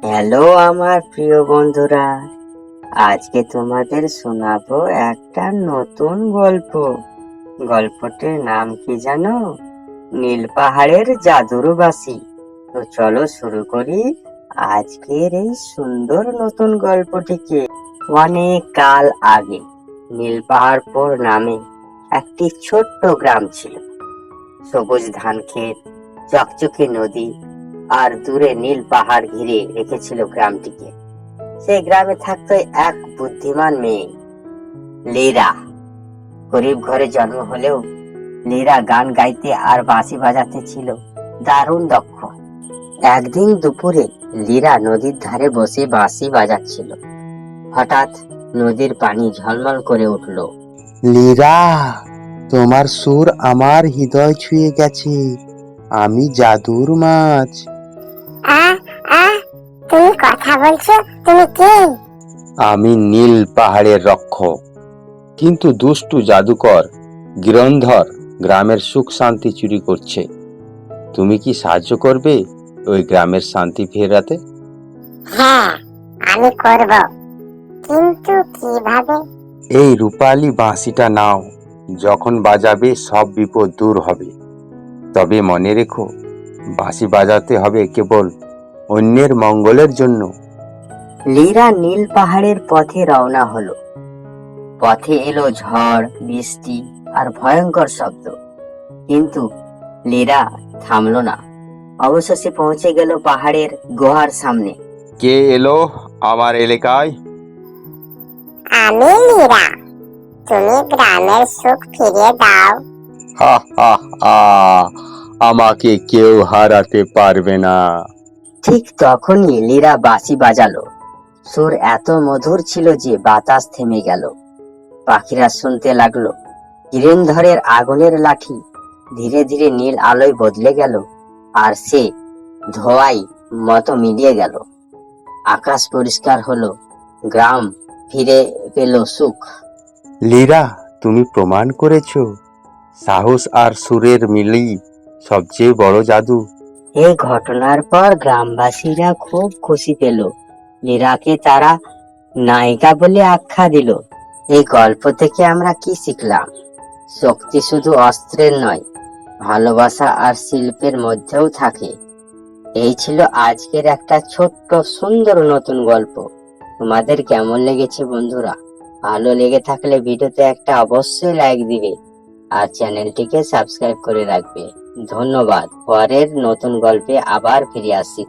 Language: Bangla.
হ্যালো আমার প্রিয় বন্ধুরা, আজকে তোমাদের শোনাবো একটা নতুন গল্প। গল্পটির নাম কি জানো? নীল পাহাড়ের জাদুর বাঁশি। তো চলো শুরু করি আজকের এই সুন্দর নতুন গল্পটিকে। অনেক কাল আগে নীল পাহাড়পুর নামে একটি ছোট্ট গ্রাম ছিল। সবুজ ধান ক্ষেত, চকচকে নদী আর দূরে নীল পাহাড় ঘিরে রেখেছিল গ্রামটিকে। সেই গ্রামে থাকতো এক বুদ্ধিমান মেয়ে, লীরা। গরিব ঘরে জন্ম হলেও লীরা গান গাইতে আর বাঁশি বাজাতে ছিল দারুণ দক্ষ। একদিন দুপুরে লীরা নদীর ধারে বসে বাঁশি বাজাচ্ছিল। হঠাৎ নদীর পানি ঝলমল করে উঠল। লীরা, তোমার সুর আমার হৃদয় ছুঁয়ে গেছে। আমি জাদুর মাছ। আহ আহ তুমি কথা বলছো? তুমি কে? আমি নীল পাহাড়ের রক্ষক, কিন্তু দুষ্টু জাদুকর গিরন্ধর গ্রামের সুখ শান্তি চুরি করছে। তুমি কি সাহায্য করবে ওই গ্রামের শান্তি ফেরাতে? হ্যাঁ, আমি করব, কিন্তু কিভাবে? এই রূপালী বাঁশিটা নাও, যখন বাজাবে সব বিপদ দূর হবে। তবে মনে রেখো, বাঁশি বাজাতে হবে কেবল অন্যের মঙ্গলের জন্য। লীরা নীল পাহাড়ের পথে রওনা হলো। পথে এলো ঝড়, বৃষ্টি আর ভয়ঙ্কর শব্দ, কিন্তু লীরা থামলো না। অবশেষে পৌঁছে গেল পাহাড়ের গুহার সামনে। কে এলো আমার এলাকায়? আমি মীরা। তুমি গ্রামের সুখ ফিরিয়ে দাও। হা হা হা, আমাকে কেউ হারাতে পারবে না। ঠিক তখনই লীরা বাঁশি বাজালো। সুর এত মধুর ছিল যে বাতাস থেমে গেল। পাখিরা শুনতে লাগলো। গিরন্ধরের আগুনের লাঠি ধীরে ধীরে নীল আলোয় বদলে গেল, আর সে ধোঁয়ায় মতো মিলিয়ে গেল। আকাশ পরিষ্কার হলো, গ্রাম ফিরে পেল সুখ। লীরা, তুমি প্রমাণ করেছো সাহস আর সুরের মিলই সবচেয়ে বড় জাদু। এই ঘটনার পর গ্রামবাসীরা খুব খুশি পেল। লীরাকে তারা নায়িকা বলে আখ্যা দিল। এই গল্প থেকে আমরা কি শিখলাম? শক্তি শুধু অস্ত্রের নয়, ভালোবাসা আর শিল্পের মধ্যেও থাকে। এই ছিল আজকের একটা ছোট্ট সুন্দর নতুন গল্প। তোমাদের কেমন লেগেছে বন্ধুরা? ভালো লেগে থাকলে ভিডিওতে একটা অবশ্যই লাইক দিবে আর চ্যানেলটিকে সাবস্ক্রাইব করে রাখবে। ধন্যবাদ। পরের নতুন গল্পে আবার ফিরে আসছি।